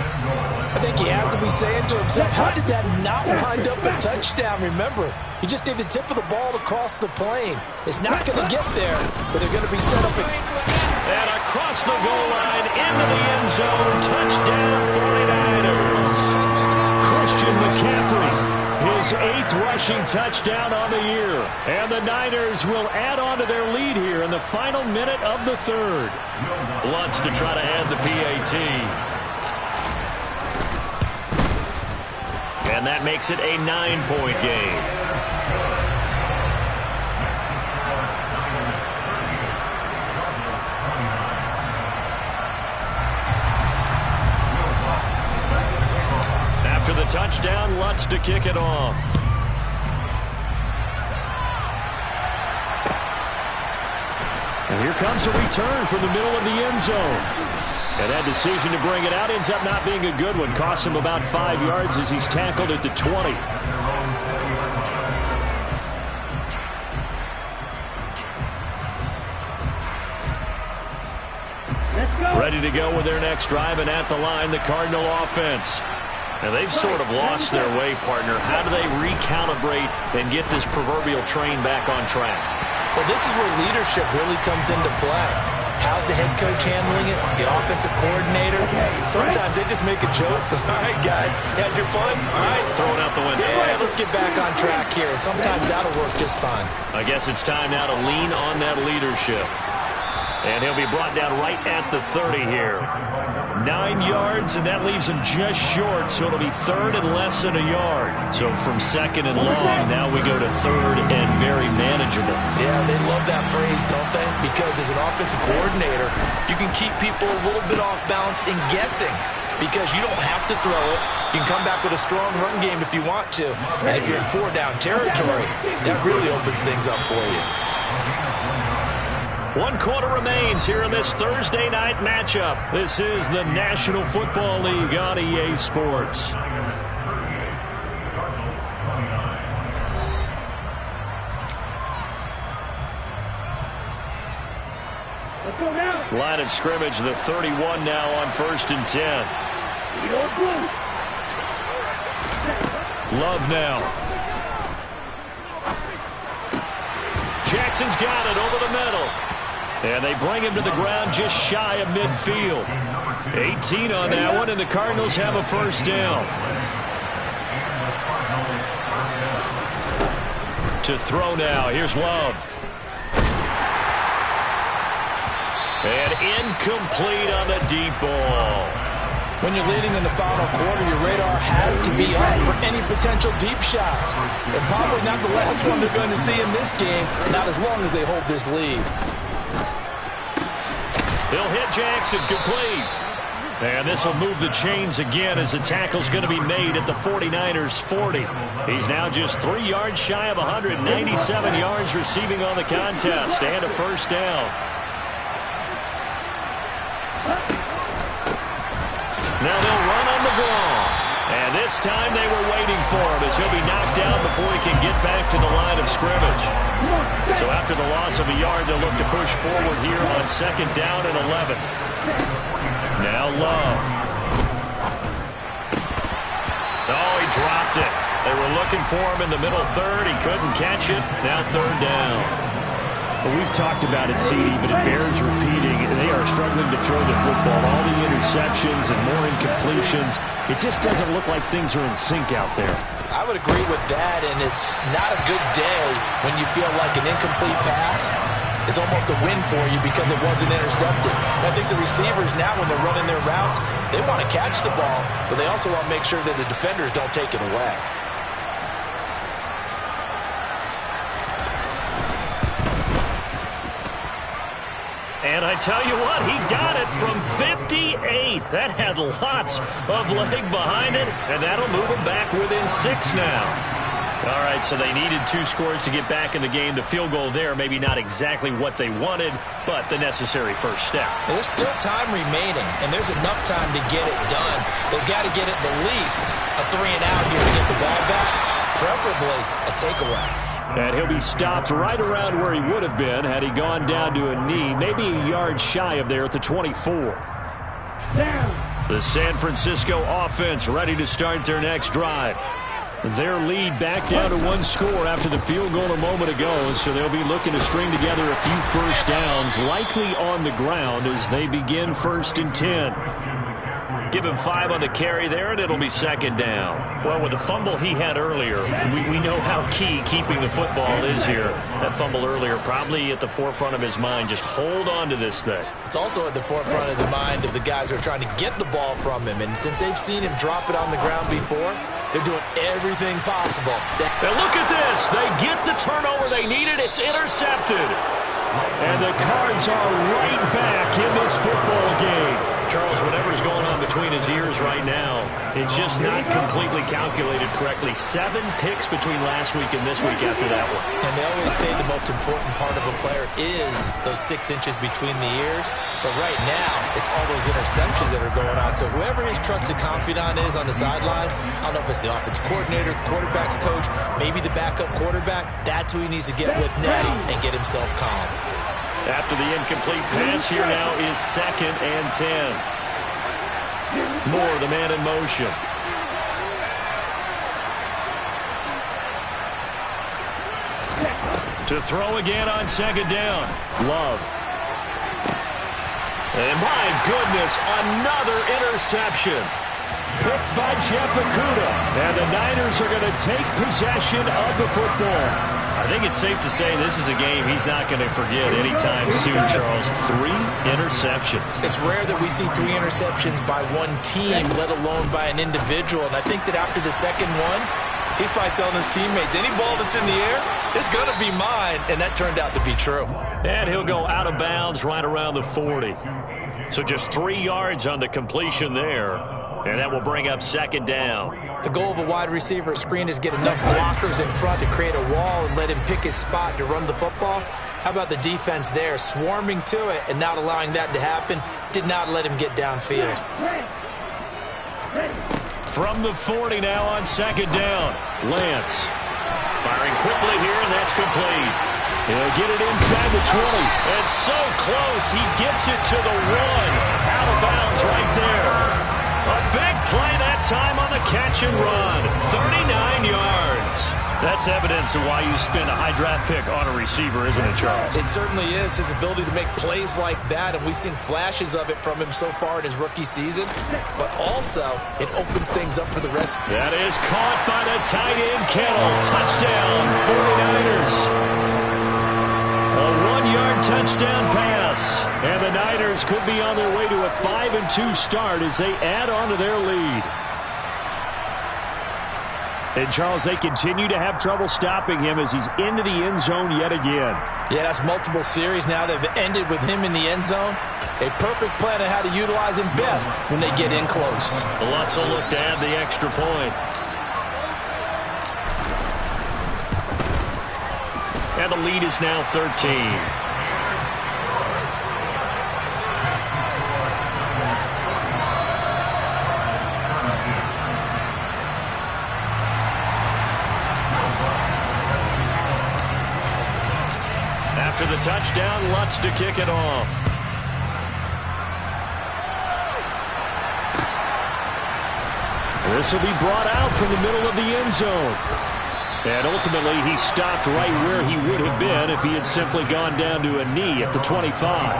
I think he has to be saying to himself, how did that not wind up a touchdown? Remember, you just need the tip of the ball to cross the plane. It's not going to get there, but they're going to be set up. And across the goal line, into the end zone, touchdown 49ers. Christian McCaffrey, his 8th rushing touchdown on the year. And the Niners will add on to their lead here in the final minute of the 3rd. Lutz to try to add the PAT. And that makes it a 9-point game. After the touchdown, Lutz to kick it off. And here comes a return from the middle of the end zone. And that decision to bring it out ends up not being a good one. Costs him about 5 yards as he's tackled at the 20. Ready to go with their next drive, and at the line, the Cardinal offense. And they've sort of lost their way, partner. How do they recalibrate and get this proverbial train back on track? Well, this is where leadership really comes into play. How's the head coach handling it? The offensive coordinator? Sometimes they just make a joke. All right, guys, you had your fun? All right. Throw it out the window. Yeah, let's get back on track here. And sometimes that'll work just fine. I guess it's time now to lean on that leadership. And he'll be brought down right at the 30 here. 9 yards, and that leaves him just short, so it'll be third and less than a yard. So from second and long, now we go to third and very manageable. Yeah, they love that phrase, don't they? Because as an offensive coordinator, you can keep people a little bit off balance and guessing because you don't have to throw it. You can come back with a strong run game if you want to. And if you're in 4-down territory, that really opens things up for you. 1 quarter remains here in this Thursday night matchup. This is the National Football League on EA Sports. Line of scrimmage, the 31 now on 1st and 10. Love now. Jackson's got it over the middle. And they bring him to the ground just shy of midfield. 18 on that one, and the Cardinals have a first down. To throw now. Here's Love. And incomplete on the deep ball. When you're leading in the final quarter, your radar has to be up for any potential deep shots. And probably not the last one they're going to see in this game, not as long as they hold this lead. They'll hit Jackson, complete. And this will move the chains again as the tackle's going to be made at the 49ers 40. He's now just 3 yards shy of 197 yards receiving on the contest and a first down. Now they'll run on the ball. And this time they were waiting for him as he'll be knocked down before he can get back to the line of scrimmage. So after the loss of a yard, they'll look to push forward here on 2nd down and 11. Now Love. Oh, he dropped it. They were looking for him in the middle third. He couldn't catch it. Now 3rd down. Well, we've talked about it, CD, but it bears repeating. They are struggling to throw the football. All the interceptions and more incompletions. It just doesn't look like things are in sync out there. I would agree with that, and it's not a good day when you feel like an incomplete pass is almost a win for you because it wasn't intercepted. I think the receivers now, when they're running their routes, they want to catch the ball, but they also want to make sure that the defenders don't take it away. And I tell you what, he got it from 58. That had lots of leg behind it, and that'll move him back within 6 now. All right, so they needed 2 scores to get back in the game. The field goal there, maybe not exactly what they wanted, but the necessary first step. There's still time remaining, and there's enough time to get it done. They've got to get at the least a 3-and-out here to get the ball back, preferably a takeaway. And he'll be stopped right around where he would have been had he gone down to a knee, maybe a yard shy of there at the 24. The San Francisco offense ready to start their next drive. Their lead back down to 1 score after the field goal a moment ago, so they'll be looking to string together a few first downs, likely on the ground as they begin 1st and 10. Give him 5 on the carry there, and it'll be 2nd down. Well, with the fumble he had earlier, we know how key keeping the football is here. That fumble earlier probably at the forefront of his mind. Just hold on to this thing. It's also at the forefront of the mind of the guys who are trying to get the ball from him. And since they've seen him drop it on the ground before, they're doing everything possible. Now look at this. They get the turnover they needed. It's intercepted. And the Cards are right back in this football game. Charles, whatever's going on between his ears right now, it's just not completely calculated correctly. 7 picks between last week and this week after that one. And they always say the most important part of a player is those 6 inches between the ears. But right now, it's all those interceptions that are going on. So whoever his trusted confidant is on the sidelines, I don't know if it's the offensive coordinator, the quarterback's coach, maybe the backup quarterback, that's who he needs to get with now and get himself calm. After the incomplete pass, here now is 2nd and 10. Moore, the man in motion. To throw again on second down. Love. And my goodness, another interception. Picked by Jeff Okudah. And the Niners are going to take possession of the football. I think it's safe to say this is a game he's not going to forget anytime soon, Charles. 3 interceptions. It's rare that we see 3 interceptions by one team, let alone by an individual. And I think that after the second one, he's probably telling his teammates, any ball that's in the air, it's going to be mine. And that turned out to be true. And he'll go out of bounds right around the 40. So just 3 yards on the completion there. And that will bring up second down. The goal of a wide receiver screen is get enough blockers in front to create a wall and let him pick his spot to run the football. How about the defense there, swarming to it and not allowing that to happen? Did not let him get downfield. From the 40 now on second down. Lance firing quickly here, and that's complete. He'll get it inside the 20. And so close, he gets it to the 1. Out of bounds right there. A big play that time on the catch and run. 39 yards. That's evidence of why you spend a high draft pick on a receiver, isn't it, Charles? It certainly is. His ability to make plays like that, and we've seen flashes of it from him so far in his rookie season. But also, it opens things up for the rest. That is caught by the tight end, Kittle. Touchdown, 49ers. A 1-yard touchdown pass. And the Niners could be on their way to a 5-2 start as they add on to their lead. And, Charles, they continue to have trouble stopping him as he's into the end zone yet again. Yeah, that's multiple series now that have ended with him in the end zone. A perfect plan on how to utilize him best when they get in close. Lutz will look to add the extra point. And the lead is now 13. After the touchdown, Lutz to kick it off. This will be brought out from the middle of the end zone. And ultimately, he stopped right where he would have been if he had simply gone down to a knee at the 25.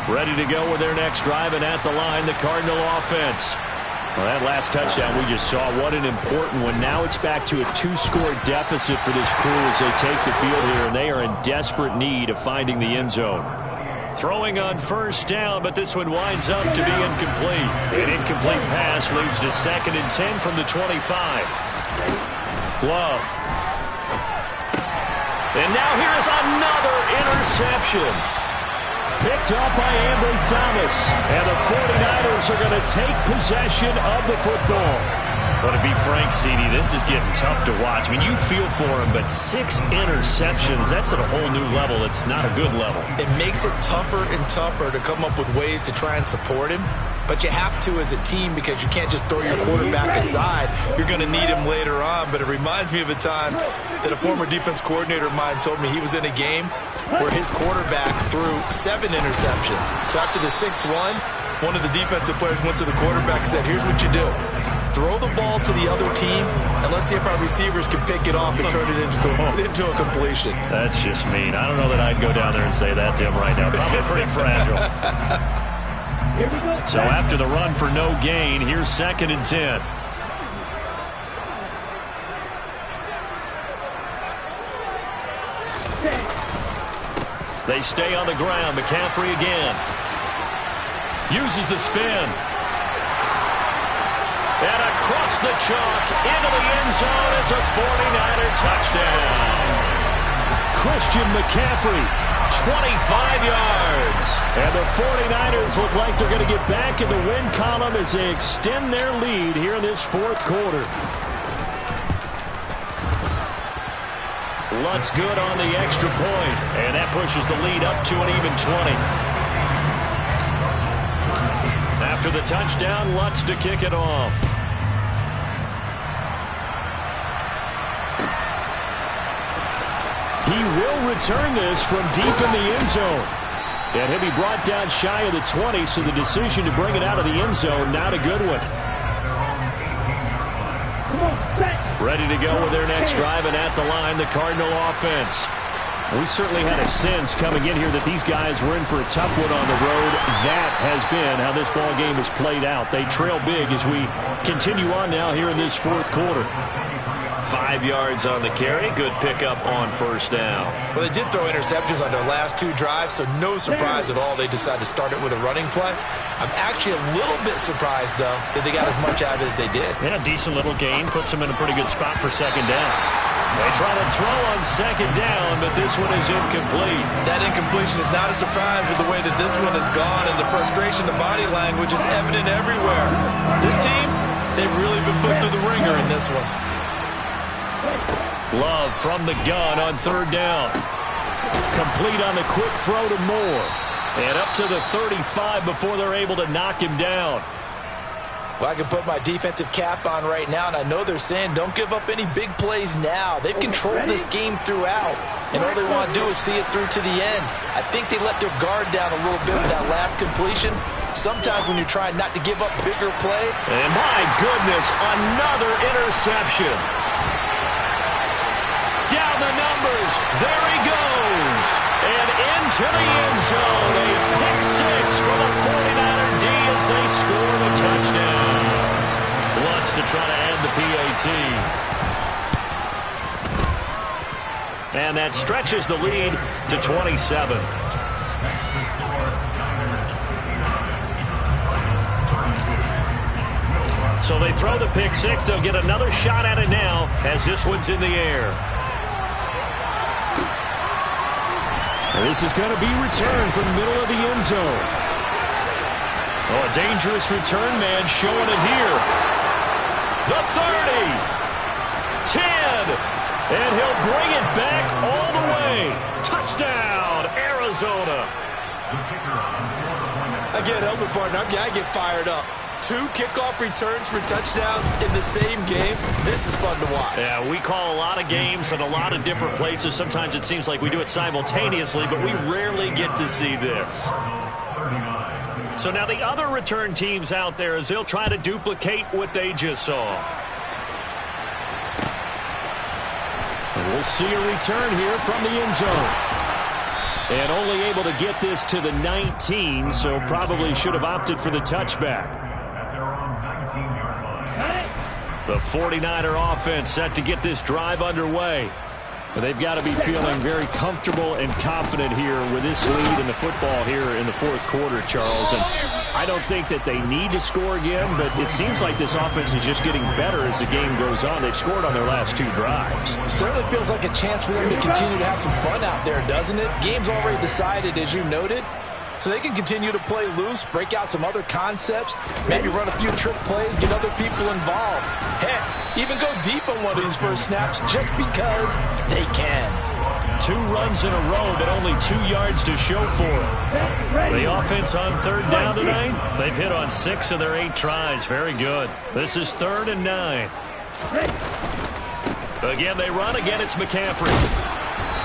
Ready to go with their next drive, and at the line, the Cardinal offense. Well, that last touchdown we just saw, what an important one. Now it's back to a 2-score deficit for this crew as they take the field here, and they are in desperate need of finding the end zone. Throwing on first down, but this one winds up to be incomplete. An incomplete pass leads to 2nd and 10 from the 25. Love. And now here's another interception. Picked up by Ambry Thomas. And the 49ers are going to take possession of the football. But to be frank, CD, this is getting tough to watch. I mean, you feel for him, but 6 interceptions, that's at a whole new level. It's not a good level. It makes it tougher and tougher to come up with ways to try and support him. But you have to as a team because you can't just throw your quarterback aside. You're going to need him later on. But it reminds me of a time that a former defense coordinator of mine told me he was in a game where his quarterback threw 7 interceptions. So after the 6-1, one of the defensive players went to the quarterback and said, here's what you do. Throw the ball to the other team, and let's see if our receivers can pick it off and turn it into a completion. That's just mean. I don't know that I'd go down there and say that to him right now. Probably pretty fragile. So after the run for no gain, here's 2nd and 10. They stay on the ground. McCaffrey again. Uses the spin. And across the chalk, into the end zone, it's a 49er touchdown. Christian McCaffrey, 25 yards. And the 49ers look like they're going to get back in the win column as they extend their lead here in this 4th quarter. Lutz good on the extra point, and that pushes the lead up to an even 20. After the touchdown, Lutz to kick it off. He will return this from deep in the end zone. And he'll be brought down shy of the 20, so the decision to bring it out of the end zone, not a good one. Ready to go with their next drive, and at the line, the Cardinal offense. We certainly had a sense coming in here that these guys were in for a tough one on the road. That has been how this ball game has played out. They trail big as we continue on now here in this fourth quarter. 5 yards on the carry. Good pickup on first down. Well, they did throw interceptions on their last 2 drives, so no surprise at all they decided to start it with a running play. I'm actually a little bit surprised, though, that they got as much out of it as they did. And a decent little gain puts them in a pretty good spot for second down. They try to throw on second down, but this one is incomplete. That incompletion is not a surprise with the way that this one has gone, and the frustration, the body language is evident everywhere. This team, they've really been put through the ringer in this one. Love from the gun on third down. Complete on the quick throw to Moore. And up to the 35 before they're able to knock him down. Well, I can put my defensive cap on right now, and I know they're saying don't give up any big plays now. They've controlled this game throughout, and all they want to do is see it through to the end. I think they let their guard down a little bit with that last completion. Sometimes when you're trying not to give up bigger play. And my goodness, another interception. Down the numbers. There he goes. And into the end zone. A pick six from a 49er D as they score the touchdown. Wants to try to add the PAT. And that stretches the lead to 27. So they throw the pick six. They'll get another shot at it now as this one's in the air. This is going to be returned from the middle of the end zone. Oh, a dangerous return man showing it here. The 30. 10. And he'll bring it back all the way. Touchdown, Arizona. I can't help it, partner. I get fired up. 2 kickoff returns for touchdowns in the same game. This is fun to watch. Yeah, we call a lot of games in a lot of different places. Sometimes it seems like we do it simultaneously, but we rarely get to see this. So now the other return teams out there as they'll try to duplicate what they just saw. And we'll see a return here from the end zone. And only able to get this to the 19, so probably should have opted for the touchback. The 49er offense set to get this drive underway. But they've got to be feeling very comfortable and confident here with this lead in the football here in the fourth quarter, Charles. And I don't think that they need to score again, but it seems like this offense is just getting better as the game goes on. They've scored on their last 2 drives. It certainly feels like a chance for them to continue to have some fun out there, doesn't it? Game's already decided, as you noted. So they can continue to play loose, break out some other concepts, maybe run a few trick plays, get other people involved. Heck, even go deep on one of these first snaps just because they can. 2 runs in a row, but only 2 yards to show for it. The offense on third down tonight, they've hit on 6 of their 8 tries. Very good. This is 3rd and 9. Again, they run. Again, it's McCaffrey.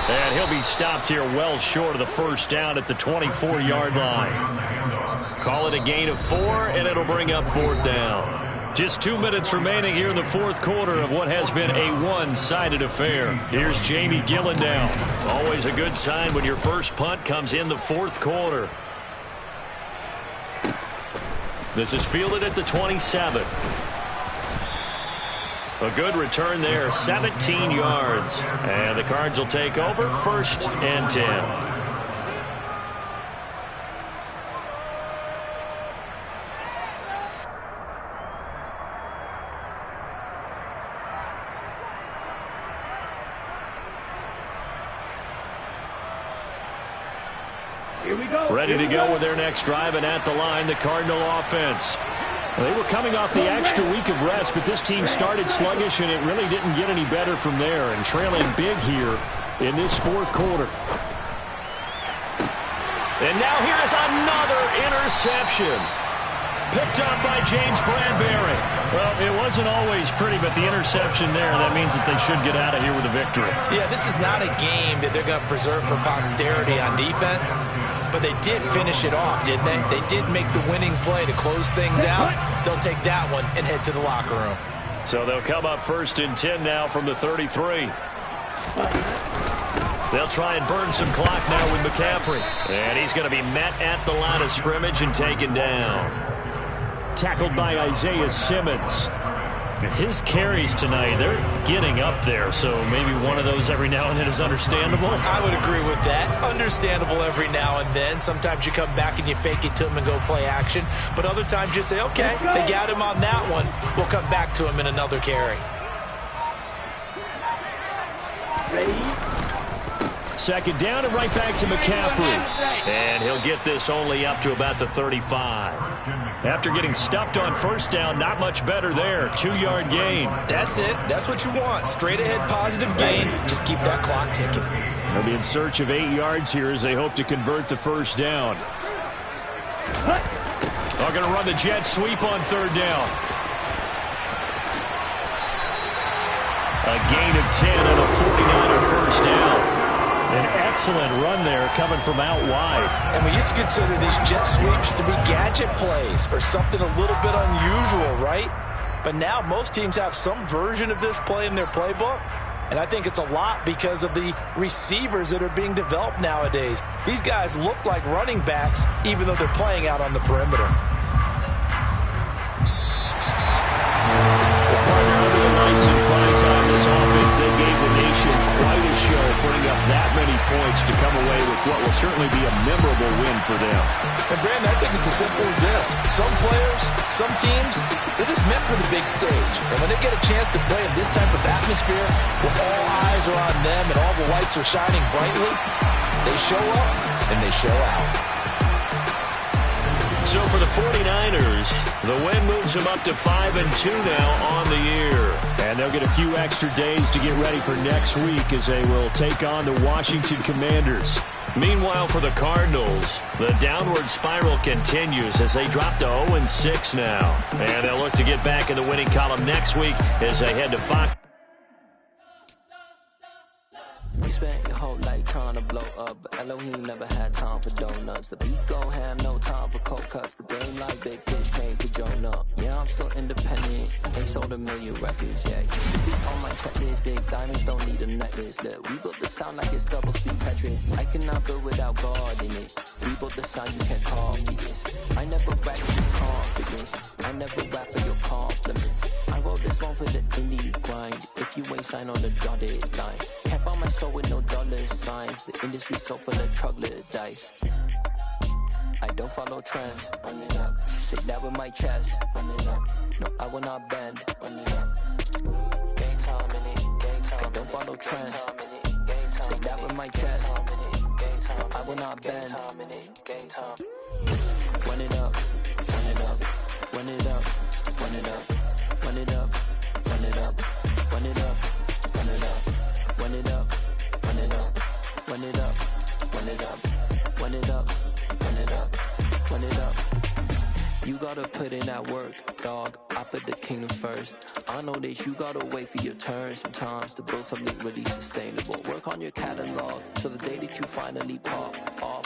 And he'll be stopped here well short of the first down at the 24-yard line. Call it a gain of 4, and it'll bring up 4th down. Just 2 minutes remaining here in the fourth quarter of what has been a one-sided affair. Here's Jamie Gillendown. Always a good sign when your first punt comes in the fourth quarter. This is fielded at the 27. A good return there, 17 yards. And the Cards will take over, 1st and 10. Ready to go with their next drive, and at the line, the Cardinal offense. They were coming off the extra week of rest, but this team started sluggish, and it really didn't get any better from there, and trailing big here in this fourth quarter. And now here is another interception. Picked up by James Bradbury. Well, it wasn't always pretty, but the interception there, that means that they should get out of here with a victory. Yeah, this is not a game that they're going to preserve for posterity on defense, but they did finish it off, didn't they? They did make the winning play to close things out. They'll take that one and head to the locker room. So they'll come up 1st and 10 now from the 33. They'll try and burn some clock now with McCaffrey. And he's going to be met at the line of scrimmage and taken down. Tackled by Isaiah Simmons. His carries tonight, they're getting up there, so maybe one of those every now and then is understandable. I would agree with that. Understandable every now and then. Sometimes you come back and you fake it to him and go play action. But other times you say, okay, they got him on that one. We'll come back to him in another carry. Second down and right back to McCaffrey. And he'll get this only up to about the 35. After getting stuffed on 1st down, not much better there. 2-yard gain. That's it. That's what you want. Straight ahead positive gain. Just keep that clock ticking. They'll be in search of 8 yards here as they hope to convert the 1st down. They're going to run the jet sweep on 3rd down. A gain of 10 and a 49er 1st down. An excellent run there coming from out wide. And we used to consider these jet sweeps to be gadget plays or something a little bit unusual, right? But now most teams have some version of this play in their playbook. And I think it's a lot because of the receivers that are being developed nowadays. These guys look like running backs even though they're playing out on the perimeter. This offense, they gave the nation quite a show, putting up that many points to come away with what will certainly be a memorable win for them. And Brandon, I think it's as simple as this. Some players, some teams, they're just meant for the big stage. And when they get a chance to play in this type of atmosphere, where all eyes are on them and all the lights are shining brightly, they show up and they show out. So for the 49ers, the win moves them up to 5-2 now on the year. And they'll get a few extra days to get ready for next week as they will take on the Washington Commanders. Meanwhile, for the Cardinals, the downward spiral continues as they drop to 0-6 now. And they'll look to get back in the winning column next week as they head to Fox. You spent your whole life trying to blow up, but Elohim never had time for donuts. The beat gon' have no time for cold cuts. The game like big fish came to join up. Yeah, I'm still independent. Ain't sold a million records yet. On my checklist, big diamonds don't need a necklace. Look, we built the sound like it's double speed Tetris. I cannot build without God in it. We built the sound you can't copy this. I never rap with confidence. I never rap for your compliments. I wrote this one for the indie grind. If you ain't signed on the dotted line, can't buy my soul with no dollar signs. The industry so full of troglodytes. I don't follow trends. Run it up. Sit that with my chest. Run it up. No, I will not bend. Run it up. Game time in it. Game time. I don't follow trends. Sit that with my chest. No, I will not bend. Game time. Run it up. Run it up. Run it up. Run it up. Run it up. Run it up. Run it up. Run it up. Run it up. Run it up. Run it up. Run it up. Run it up. Run it up. Run it up. You gotta put in that work, dog. I put the kingdom first. I know that you gotta wait for your turn sometimes to build something really sustainable. Work on your catalog so the day that you finally pop off,